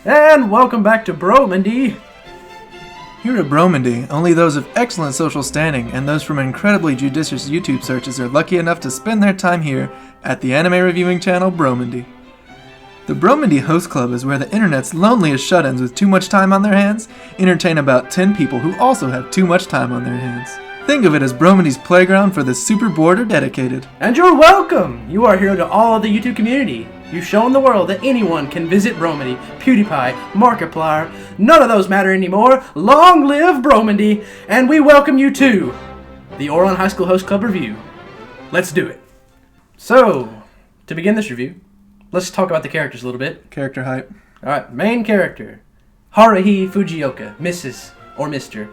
And welcome back to Bromandy. Here at Bromandy, only those of excellent social standing and those from incredibly judicious YouTube searches are lucky enough to spend their time here at the anime reviewing channel Bromandy. The Bromandy Host Club is where the internet's loneliest shut-ins with too much time on their hands entertain about 10 people who also have too much time on their hands. Think of it as Bromandy's playground for the super bored or dedicated. And you're welcome! You are here to all of the YouTube community. You've shown the world that anyone can visit Bromandy, PewDiePie, Markiplier. None of those matter anymore. Long live Bromandy! And we welcome you to the Ouran High School Host Club review. Let's do it. So, to begin this review, let's talk about the characters a little bit. Character hype. Alright, main character. Haruhi Fujioka, Mrs. or Mr.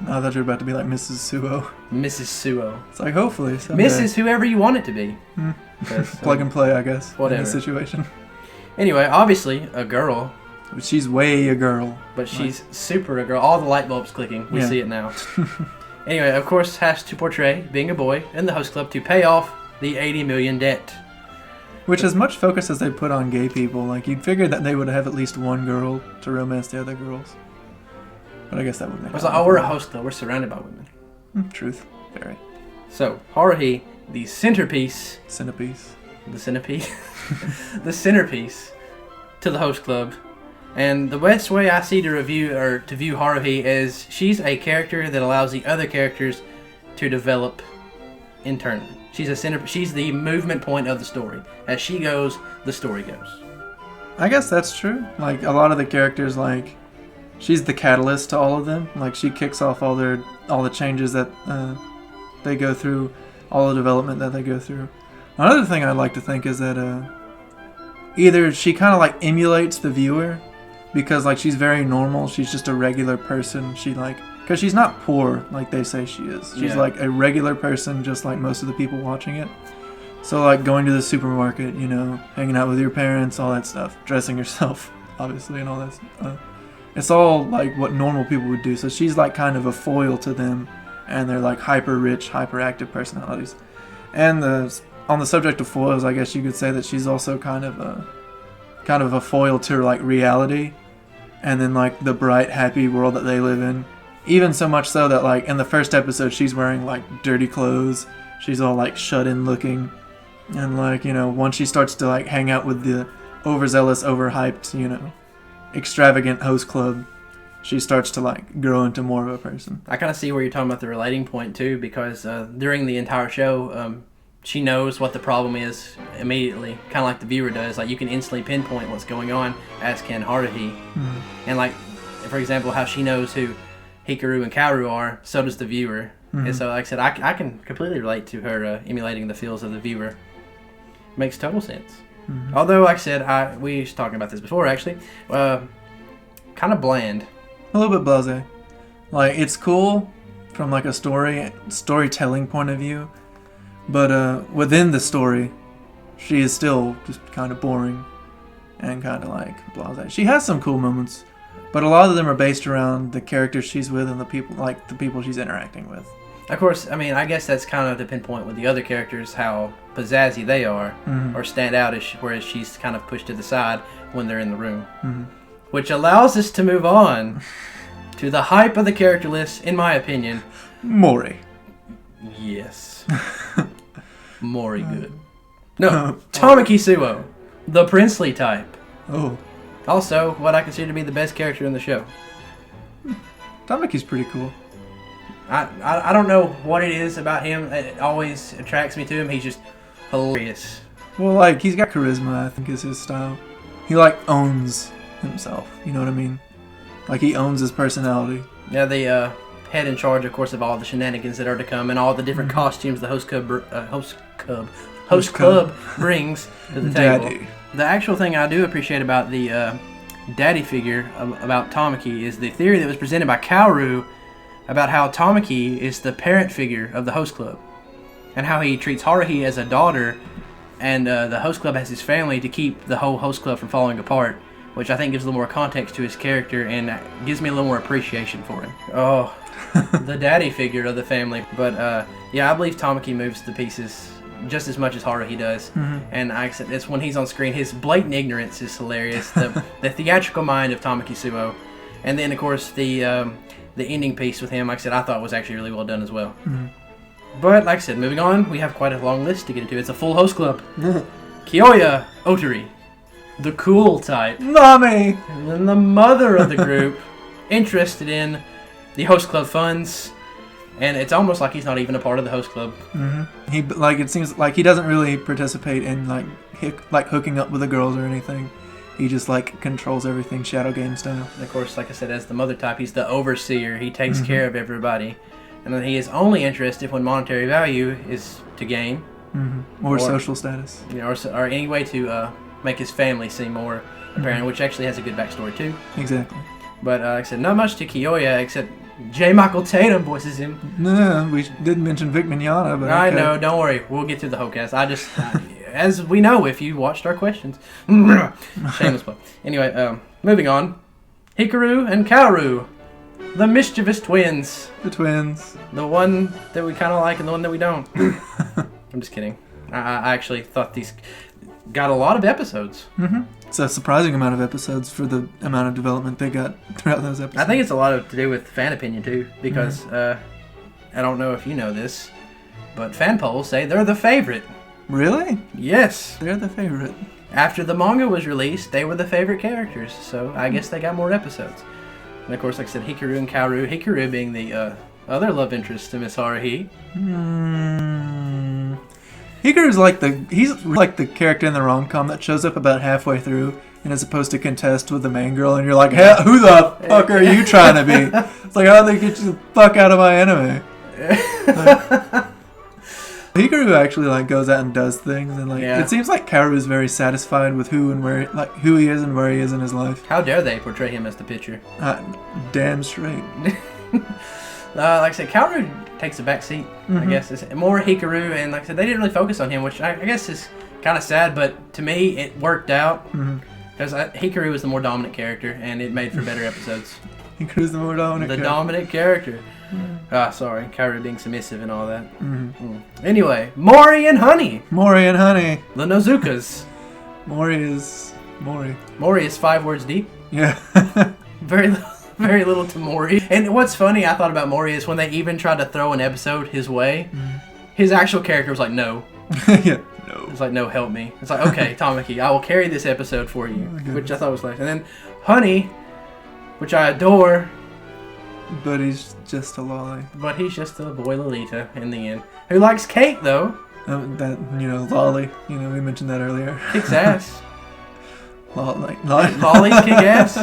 I thought you were about to be like Mrs. Suo. Mrs. Suo. It's like, hopefully someday. Mrs. whoever you want it to be. Plug and play, I guess. Whatever. In this situation. Anyway, obviously, a girl. She's way a girl. But she's super a girl. All the light bulbs clicking. We see it now. Anyway, of course, has to portray being a boy in the host club to pay off the 80 million debt. Which, as much focus as they put on gay people, like, you'd figure that they would have at least one girl to romance the other girls. But I guess that would make sense. We're a host club. We're surrounded by women. Truth. Very. So, Haruhi, the centerpiece. Centerpiece. The centerpiece. The centerpiece to the host club. And the best way I see to view Haruhi is she's a character that allows the other characters to develop internally. She's the movement point of the story. As she goes, the story goes. I guess that's true. Like, a lot of the characters, like, she's the catalyst to all of them. Like, she kicks off all the changes that they go through, all the development that they go through. Another thing I'd like to think is that either she kind of like emulates the viewer because like she's very normal, she's just a regular person. Because she's not poor like they say she is. She's like a regular person just like most of the people watching it. So like going to the supermarket, you know, hanging out with your parents, all that stuff, dressing yourself, obviously, and all that stuff. It's all like what normal people would do. So she's like kind of a foil to them, and they're like hyper rich, hyperactive personalities. And on the subject of foils, I guess you could say that she's also kind of a foil to like reality, and then like the bright, happy world that they live in. Even so much so that like in the first episode, she's wearing like dirty clothes. She's all like shut in looking, and like, you know, once she starts to like hang out with the overzealous, overhyped, you know, extravagant host club, she starts to like grow into more of a person. I kind of see where you're talking about the relating point too, because during the entire show, she knows what the problem is immediately, kind of like the viewer does. Like, you can instantly pinpoint what's going on, as can Haruhi. And like, for example, how she knows who Hikaru and Kaoru are, so does the viewer. And so, like I said, I can completely relate to her emulating the feels of the viewer. Makes total sense. Although, like I said, we were talking about this before, actually. Kind of bland. A little bit blasé. Like, it's cool from like a storytelling point of view, but within the story, she is still just kind of boring and kind of like blasé. She has some cool moments, but a lot of them are based around the characters she's with and the people she's interacting with. Of course, I mean, I guess that's kind of to pinpoint with the other characters how pizzazzy they are, or stand out, whereas she's kind of pushed to the side when they're in the room. Which allows us to move on to the hype of the character list, in my opinion. Mori. Yes. Mori good. No, Tamaki Suo, the princely type. Oh. Also, what I consider to be the best character in the show. Tamaki's pretty cool. I don't know what it is about him that always attracts me to him. He's just hilarious. Well, like, he's got charisma, I think is his style. He, like, owns himself, you know what I mean? Like, he owns his personality. Yeah, the head in charge, of course, of all the shenanigans that are to come and all the different costumes the host club brings to the table. Daddy. The actual thing I do appreciate about the daddy figure about Tamaki is the theory that was presented by Kaoru about how Tamaki is the parent figure of the host club, and how he treats Haruhi as a daughter, and the host club as his family to keep the whole host club from falling apart, which I think gives a little more context to his character and gives me a little more appreciation for him. Oh, the daddy figure of the family. But yeah, I believe Tamaki moves the pieces just as much as Haruhi does. Mm-hmm. And I said it's when he's on screen, his blatant ignorance is hilarious. The theatrical mind of Tamaki Suo, and then of course the ending piece with him, like I said, I thought was actually really well done as well. Mm-hmm. But like I said, moving on, we have quite a long list to get into. It's a full host club. Kyoya Otori, the cool type, Mommy! and then the mother of the group, interested in the host club funds, and it's almost like he's not even a part of the host club. Mm-hmm. It seems like he doesn't really participate in like hooking up with the girls or anything. He just like controls everything Shadow Game style. And of course, like I said, as the mother type, he's the overseer. He takes care of everybody. And then he is only interested when monetary value is to gain. Or social status. You know, or any way to make his family seem more apparent, which actually has a good backstory too. Exactly. But like I said, not much to Kyoya, except J. Michael Tatum voices him. No, we didn't mention Vic Mignogna, but I okay. know, don't worry. We'll get to the whole cast. As we know if you watched our questions. Shameless plug. Anyway, moving on. Hikaru and Kaoru. The mischievous twins. The twins. The one that we kind of like and the one that we don't. I'm just kidding. I actually thought these got a lot of episodes. It's a surprising amount of episodes for the amount of development they got throughout those episodes. I think it's a lot to do with fan opinion too, because I don't know if you know this, but fan polls say they're the favorite. Really? Yes. They're the favorite. After the manga was released, they were the favorite characters, so I guess they got more episodes. And of course, like I said, Hikaru and Kaoru. Hikaru being the other love interest to Miss Haruhi. Hikaru's like the character in the rom-com that shows up about halfway through and is supposed to contest with the main girl, and you're like, hey, who the fuck are you trying to be? It's like, how do they get you the fuck out of my anime? Hikaru actually like goes out and does things, and it seems like Kaoru is very satisfied with who he is and where he is in his life. How dare they portray him as the pitcher? Damn straight. Like I said, Kaoru takes a back seat. I guess it's more Hikaru, and like I said, they didn't really focus on him, which I guess is kind of sad. But to me, it worked out because Hikaru was the more dominant character, and it made for better episodes. Hikaru's the more dominant. Dominant character. Sorry, Kaoru being submissive and all that. Anyway, Mori and Honey. Mori and Honey. The Nozukas. Mori is Mori. Mori is 5 words deep. Yeah. Very little to Mori. And what's funny I thought about Mori is when they even tried to throw an episode his way, his actual character was like, no. Yeah. No. It's like, no, help me. It's like, okay, Tamaki, I will carry this episode for you. Which I thought was nice. And then Honey, which I adore. But he's just a lolly. But he's just a boy Lolita in the end. Who likes cake, though. Lolly. We mentioned that earlier. Kicks ass. Lollies kick ass.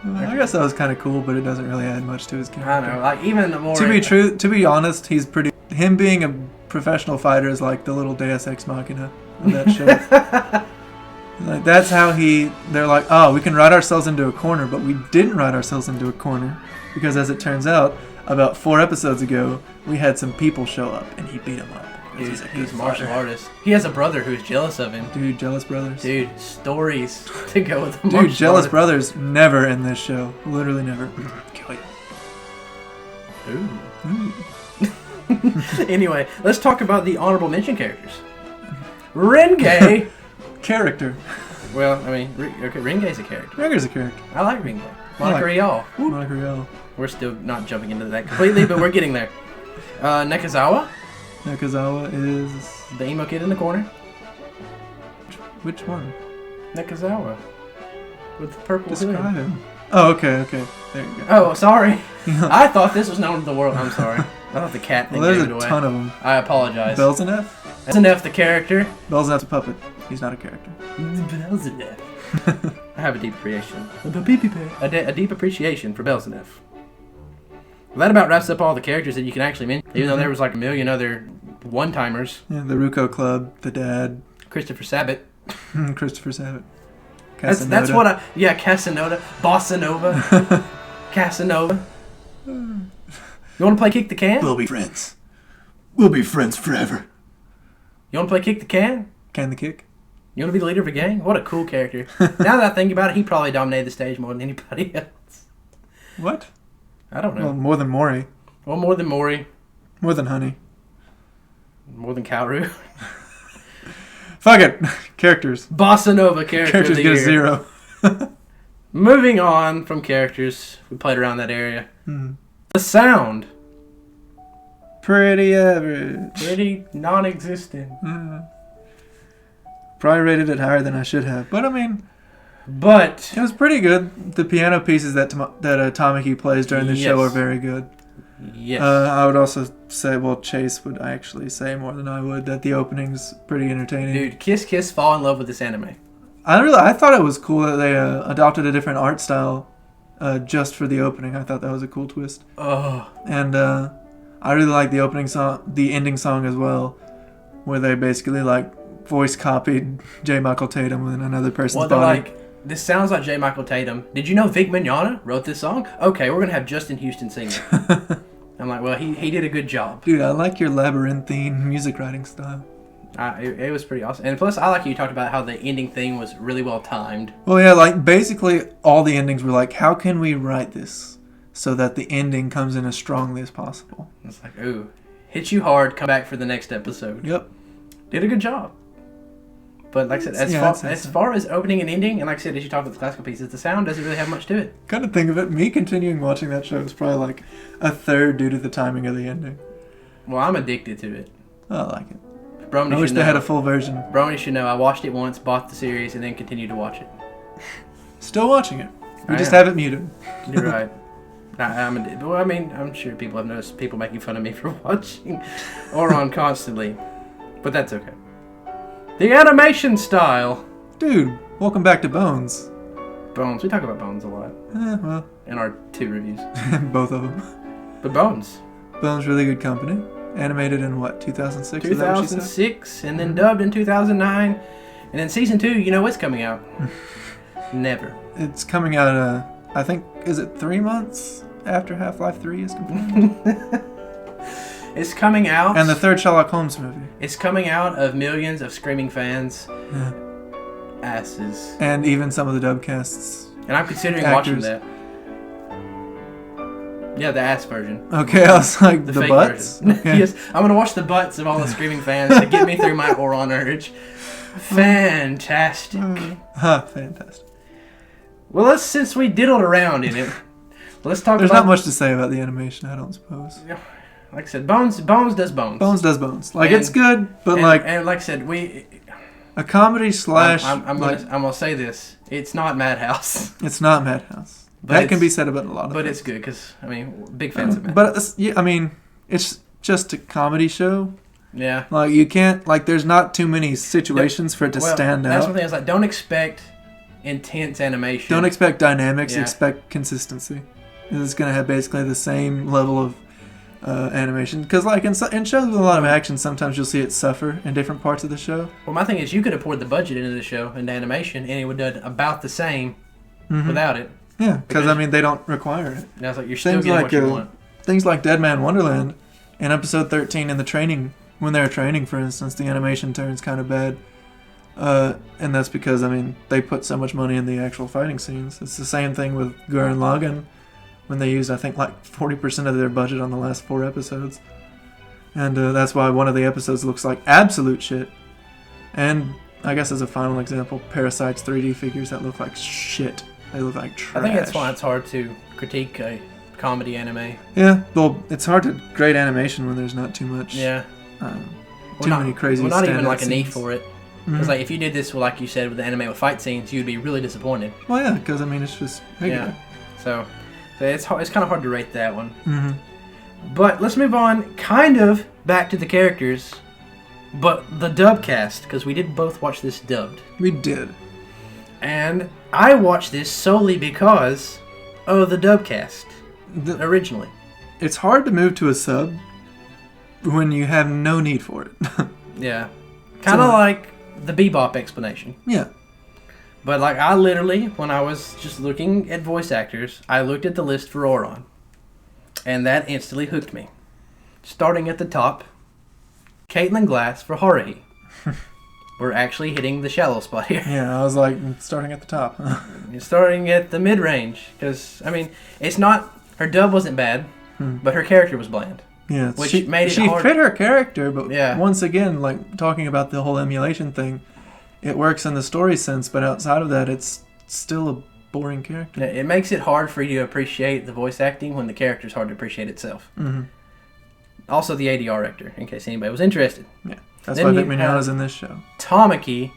I guess that was kind of cool, but it doesn't really add much to his character. I know, like even the more. To be honest, he's pretty. Him being a professional fighter is like the little Deus Ex Machina of that show. Like that's how they're like, oh, we can write ourselves into a corner, but we didn't write ourselves into a corner because, as it turns out, about 4 episodes ago, we had some people show up and he beat them up. He's a martial artist. He has a brother who's jealous of him. Dude, jealous brothers. Dude, stories to go with the Dude, jealous brothers never in this show. Literally never. Kill you. Ooh. Anyway, let's talk about the honorable mention characters. Renge. Character. Well, I mean, Renge's a character. Renge's a character. I like Renge. Monica Rial. Monica Rial. We're still not jumping into that completely, but we're getting there. Nekazawa. Nekazawa is... the emo kid in the corner. Which one? Nekazawa. With the purple Describe hood. him. Oh, okay. There you go. Oh, sorry. I thought this was known to the world. I'm sorry. I thought the cat thing there's gave it a away. ton of them. I apologize. Belzenef? Belzenef, the character. Belzenef's a puppet. He's not a character. Belzenef. I have a deep appreciation. A deep appreciation for Belzenef. Well, that about wraps up all the characters that you can actually mention. Even though there was like a million other one-timers. Yeah, the Ruko Club, the dad. Christopher Sabat. Christopher Sabat. That's what I... Yeah, Casanova. Bossa Nova. Casanova. You want to play Kick the Can? We'll be friends. We'll be friends forever. You want to play Kick the Can? Can the kick? You want to be the leader of a gang? What a cool character. Now that I think about it, he probably dominated the stage more than anybody else. What? I don't know. Well, more than Mori. Well, more than Mori. More than Honey. More than Kaoru. Fuck it. Characters. Bossa Nova character Characters of the get a year. 0. Moving on from characters, we played around that area. The sound. Pretty average. Pretty non-existent. Probably rated it higher than I should have. But, I mean... But... It was pretty good. The piano pieces that Tamaki plays during the show are very good. Yes. I would also say, well, Chase would actually say more than I would, that the opening's pretty entertaining. Dude, Kiss Kiss fall in love with this anime. I thought it was cool that they adopted a different art style just for the opening. I thought that was a cool twist. Oh. And I really like the opening song, the ending song as well, where they basically like voice copied J. Michael Tatum with another person's body. Like, this sounds like J. Michael Tatum. Did you know Vic Mignogna wrote this song? Okay, we're gonna have Justin Houston sing it. I'm like, well, he did a good job. Dude, I like your labyrinthine music writing style. It was pretty awesome. And plus, I like you talked about how the ending thing was really well timed. Well, yeah, like, basically, all the endings were like, how can we write this so that the ending comes in as strongly as possible? It's like, ooh, hit you hard, come back for the next episode. Yep. Did a good job. But like I said, as far as opening and ending, and like I said, as you talk about the classical pieces, the sound doesn't really have much to it. Kind of think of it, me continuing watching that show is probably like a third due to the timing of the ending. Well, I'm addicted to it. I like it. Bromandy I wish they had a full version. Bromandy should know. I watched it once, bought the series, and then continued to watch it. Still watching it. We just have it muted. You're right. Well, I mean, I'm sure people have noticed people making fun of me for watching Ouran constantly, but that's okay. The animation style. Dude, welcome back to Bones. Bones. We talk about Bones a lot. Well. In our 2 reviews. Both of them. But Bones. Bones, really good company. Animated in what, 2006? 2006, and then dubbed in 2009. And then season 2, you know what's coming out? Never. It's coming out, I think, is it 3 months after Half-Life 3 is completed? It's coming out. And the third Sherlock Holmes movie. It's coming out of millions of screaming fans. Asses. And even some of the dubcasts. And I'm considering watching that. Yeah, the ass version. Okay, I was like, the butts? Okay. Yes, I'm going to watch the butts of all the screaming fans to get me through my Ouran urge. Fantastic. Fantastic. Well, since we diddled around in it, let's talk There's not much to say about the animation, I don't suppose. Like I said, Bones does Bones. Bones does Bones. Like, it's good, but And like I said, a comedy slash... I'm gonna say this. It's not Madhouse. It's not Madhouse. That can be said about a lot of things. But it's good, because, I mean, big fans of But, Madhouse. I mean, it's just a comedy show. Yeah. Like, you can't... Like, there's not too many situations for it to stand out. That's one thing. It's like, don't expect intense animation. Don't expect dynamics. Expect consistency. It's going to have basically the same level of animation, because like in shows with a lot of action, sometimes you'll see it suffer in different parts of the show. Well, my thing is, you could have poured the budget into the show, into animation, and it would have done about the same without it. Yeah, because I mean, they don't require it. And I was like, you're still getting what you want. Things like Dead Man Wonderland, in episode 13 in the training, when they're training, for instance, the animation turns kind of bad. And that's because, I mean, they put so much money in the actual fighting scenes. It's the same thing with Gurren Lagann, when they used, I think, like 40% of their budget on the last 4 episodes. And that's why one of the episodes looks like absolute shit. And I guess as a final example, Parasite's 3D figures that look like shit. They look like trash. I think that's why it's hard to critique a comedy anime. Yeah, well, it's hard to grade animation when there's not too much. Yeah. Many crazy. Well, not even like a need for it. Because like if you did this, like you said, with the anime with fight scenes, you'd be really disappointed. Well, yeah, because I mean, it's just regular. Yeah. So it's kind of hard to rate that one. But let's move on, kind of back to the characters, but the dub cast, because we did both watch this dubbed. We did. And I watched this solely because of the dub cast originally. It's hard to move to a sub when you have no need for it. Yeah. Kind of like the Bebop explanation. Yeah. But like I literally, when I was just looking at voice actors, I looked at the list for Ouran. And that instantly hooked me. Starting at the top, Caitlin Glass for Haruhi. We're actually hitting the shallow spot here. Yeah, I was like, starting at the top. Starting at the mid-range. Because, I mean, it's not... Her dub wasn't bad, but her character was bland. Yeah, which made it she hard. fit her character, but Yeah. once again, like talking about the whole emulation thing, it works in the story sense, but outside of that, it's still a boring character. Yeah, it makes it hard for you to appreciate the voice acting when the character's hard to appreciate itself. Mm-hmm. Also, the ADR actor, in case anybody was interested. Yeah, that's Then why you Vic Mignogna's have- in this show. Tamaki,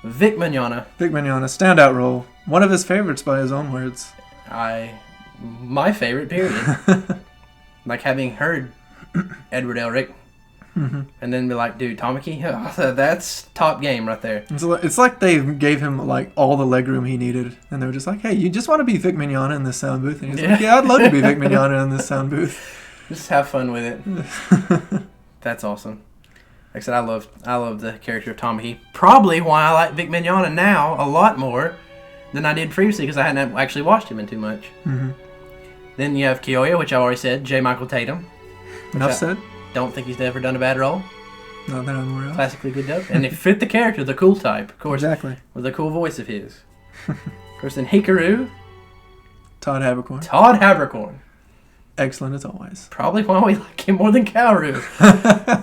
Vic Mignogna. Vic Mignogna, standout role. One of his favorites by his own words. My favorite, period. Like having heard Edward Elric, and then be like, dude, Tamaki, that's top game right there. It's like they gave him like all the legroom he needed, and they were just like, "Hey, you just want to be Vic Mignogna in this sound booth?" And he's like, "Yeah, I'd love to be Vic Mignogna in this sound booth." Just have fun with it. That's awesome. Like I said, I love the character of Tamaki. Probably why I like Vic Mignogna now a lot more than I did previously, because I hadn't actually watched him in too much. Mm-hmm. Then you have Kyoya, which I already said, J. Michael Tatum. Enough said. Don't think he's ever done a bad role. Not that I'm aware of. Classically good dub. And it fit the character, the cool type, of course. Exactly. With a cool voice of his. Of course, then Hikaru, Todd Habercorn. Todd Habercorn. Excellent as always. Probably why we like him more than Kaoru,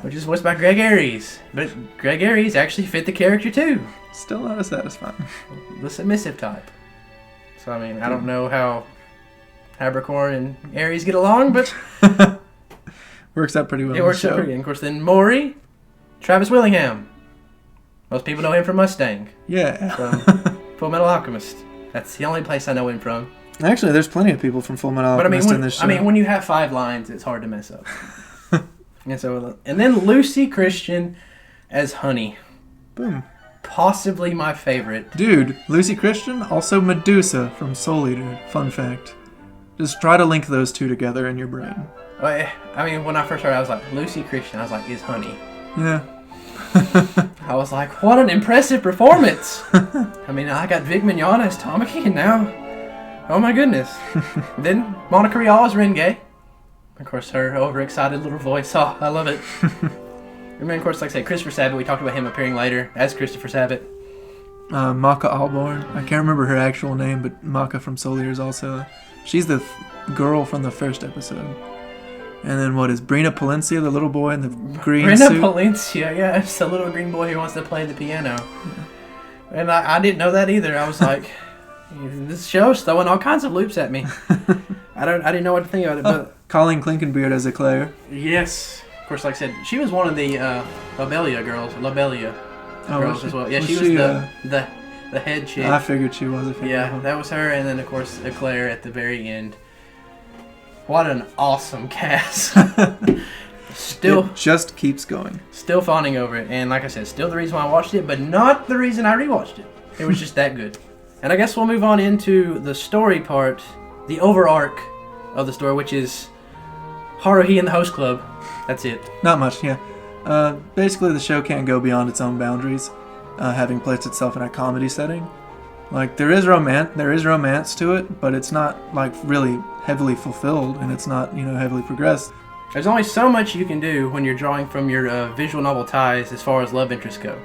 which is voiced by Greg Aries. But Greg Aries actually fit the character too. Still not as satisfying. The submissive type. So, I mean, I don't know how Habercorn and Aries get along, but Works out pretty well. it works out pretty good. And of course, then Maury, Travis Willingham. Most people know him from Mustang, Yeah. from Full Metal Alchemist. That's the only place I know him from. Actually, there's plenty of people from Full Metal But Alchemist in this show. when you have 5 lines, it's hard to mess up. And then Lucy Christian as Honey. Boom. Possibly my favorite. Dude, Lucy Christian, also Medusa from Soul Eater. Fun fact. Just try to link those two together in your brain. I mean, when I first heard it, I was like, Lucy Christian. I was like, is Honey. Yeah. I was like, what an impressive performance. I mean, I got Vic Mignogna as Tamaki, and now, oh my goodness. Then Monica Rial as Renge. Of course, her overexcited little voice. Oh, I love it. And then, of course, like I say, Christopher Sabat. We talked about him appearing later as Christopher Sabat. Maka Alborn. I can't remember her actual name, but Maka from Soul Eater is also... She's the girl from the first episode. And then what is Brina Palencia, the little boy in the green Brenda suit? Palencia, yeah, it's the little green boy who wants to play the piano. And I didn't know that either. I was like, this show's throwing all kinds of loops at me. I didn't know what to think about it, but Colleen Clinkenbeard as Eclair. yes, of course, like I said, she was one of the Lobelia girls, Lobelia girls as well. Yeah, she was the head chick. I figured she was. Yeah, that was her, and then of course Eclair at the very end. What an awesome cast. Still, it just keeps going. Still fawning over it, and like I said, still the reason why I watched it, but not the reason I rewatched it. It was just that good. And I guess we'll move on into the story part, the over arc of the story, which is Haruhi and the Host Club. That's it. Not much, yeah. Basically, the show can't go beyond its own boundaries, having placed itself in a comedy setting. Like, there is romance to it, but it's not, like, really heavily fulfilled, and it's not, heavily progressed. There's only so much you can do when you're drawing from your visual novel ties as far as love interests go.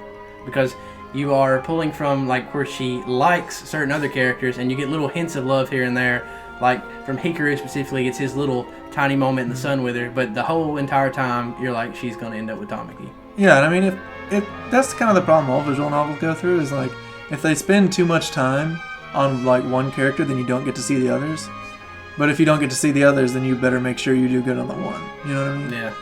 Because you are pulling from, like, where she likes certain other characters, and you get little hints of love here and there. Like, from Hikaru specifically, it's his little tiny moment in the sun with her, but the whole entire time, you're like, she's going to end up with Tamaki. Yeah, and I mean, if that's kind of the problem all visual novels go through, is, like, if they spend too much time on, like, one character, then you don't get to see the others. But if you don't get to see the others, then you better make sure you do good on the one. You know what I mean? Yeah.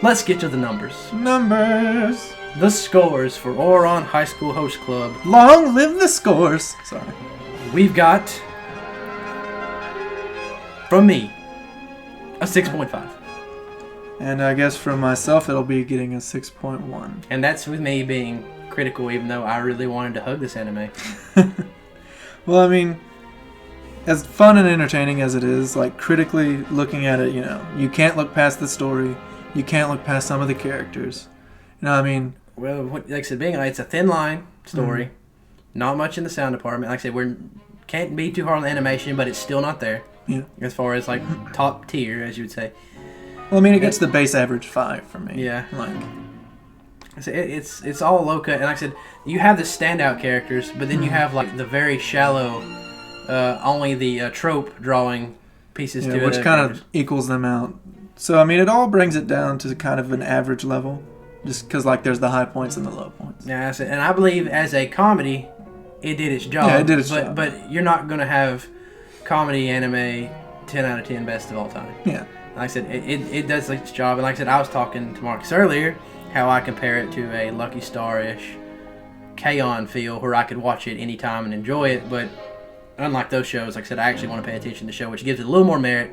Let's get to the numbers. Numbers! The scores for Ouran High School Host Club. Long live the scores! Sorry. We've got, from me, a 6.5. And I guess from myself, it'll be getting a 6.1. And that's with me being critical, even though I really wanted to hug this anime. Well, I mean, as fun and entertaining as it is, like, critically looking at it, you can't look past the story. You can't look past some of the characters. I mean... Well, like I said, it's a thin line story. Mm-hmm. Not much in the sound department. Like I said, we can't be too hard on the animation, but it's still not there. Yeah. As far as, like, top tier, as you would say. Well, I mean, it gets the base average 5 for me. Yeah. Like... It's all low cut, and like I said, you have the standout characters, but then you have like the very shallow, only the trope drawing pieces to it. Which kind of equals them out So, I mean, it all brings it down to kind of an average level. Just because, like, there's the high points and the low points. Yeah, that's it. And I believe as a comedy, it did its job. Yeah, it did its job. But you're not going to have comedy anime 10 out of 10 best of all time. Yeah. Like I said, it does its job. And like I said, I was talking to Marcus earlier how I compare it to a Lucky Star-ish K-On! Feel where I could watch it anytime and enjoy it. But unlike those shows, like I said, I actually want to pay attention to the show, which gives it a little more merit,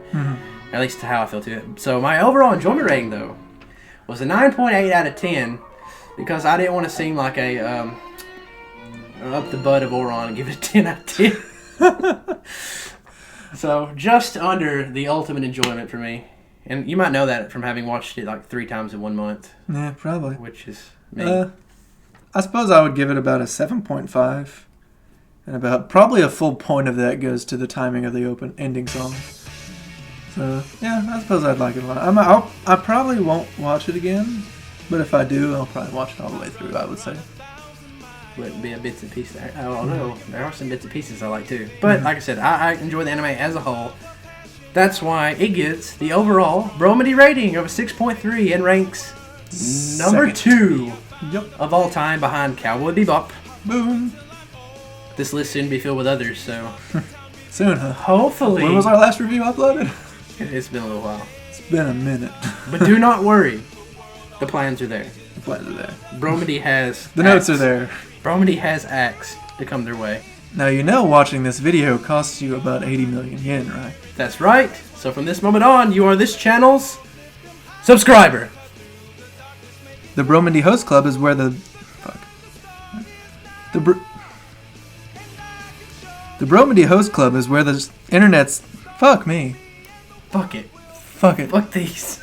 at least to how I feel to it. So my overall enjoyment rating, though, was a 9.8 out of 10 because I didn't want to seem like a up the butt of Ouran and give it a 10 out of 10. So just under the ultimate enjoyment for me. And you might know that from having watched it like 3 times in 1 month. Yeah, probably. Which is me. I suppose I would give it about a 7.5. And about probably a full point of that goes to the timing of the ending song. So, yeah, I suppose I'd like it a lot. I probably won't watch it again. But if I do, I'll probably watch it all the way through, I would say. Wouldn't be a bits and pieces. I don't know. There are some bits and pieces I like too. But like I said, I enjoy the anime as a whole. That's why it gets the overall Bromandy rating of a 6.3 and ranks number 2 of all time behind Cowboy Bebop. Boom. This list soon be filled with others, so soon, huh? Hopefully. When was our last review uploaded? It's been a little while. It's been a minute. But do not worry. The plans are there. The plans are there. Bromandy has the notes are there. Bromandy has acts to come their way. Now you know watching this video costs you about 80 million yen, right? That's right. So from this moment on, you are this channel's subscriber. The Bromandy Host Club is where the Bromandy Host Club is where the internet's fuck me. Fuck it. Fuck it. Fuck these.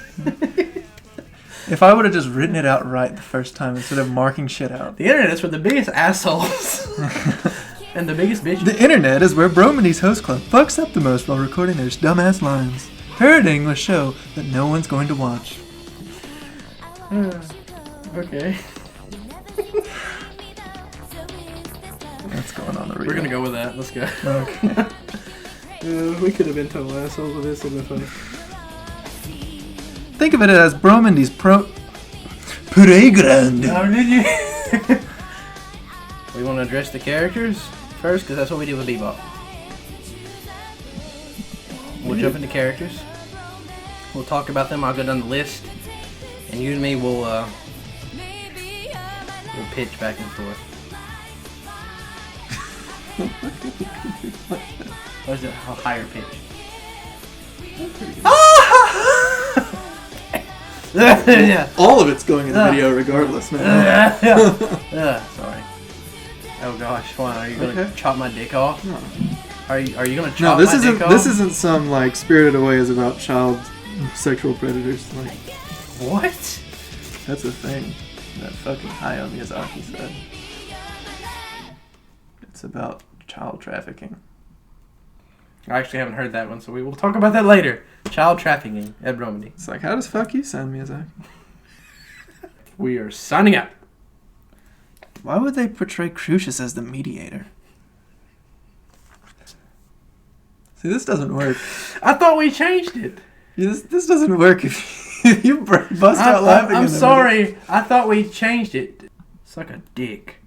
If I would have just written it out right the first time instead of marking shit out. The internet is where the biggest assholes and the biggest bitches. The internet is where Bromandy's Host Club fucks up the most while recording their dumbass lines. Heard an English show that no one's going to watch. Okay. What's going on the reel? We're gonna go with that. Let's go. Okay. We could have been total assholes with this. Would have been funny. Think of it as Bromandy's playground. How did you? We want to address the characters first, because that's what we do with Bebop. We'll jump into characters. We'll talk about them. I'll go down the list, and you and me will we'll pitch back and forth. Or is it a higher pitch? Yeah. All of it's going in the video regardless, man. Sorry. Oh gosh, why are you gonna chop my dick off? No. Are you gonna chop No, this my isn't. dick off? This isn't some like Spirited Away is about child sexual predators. Like what? That's a thing that fucking Hayao Miyazaki said. It's about child trafficking. I actually haven't heard that one, so we will talk about that later. Child trafficking at Bromandy. It's like, how does fuck you sound, Miyazaki? We are signing out. Why would they portray Crucius as the mediator? See, this doesn't work. I thought we changed it. This doesn't work if you bust out laughing. I'm sorry. I thought we changed it. Suck a dick.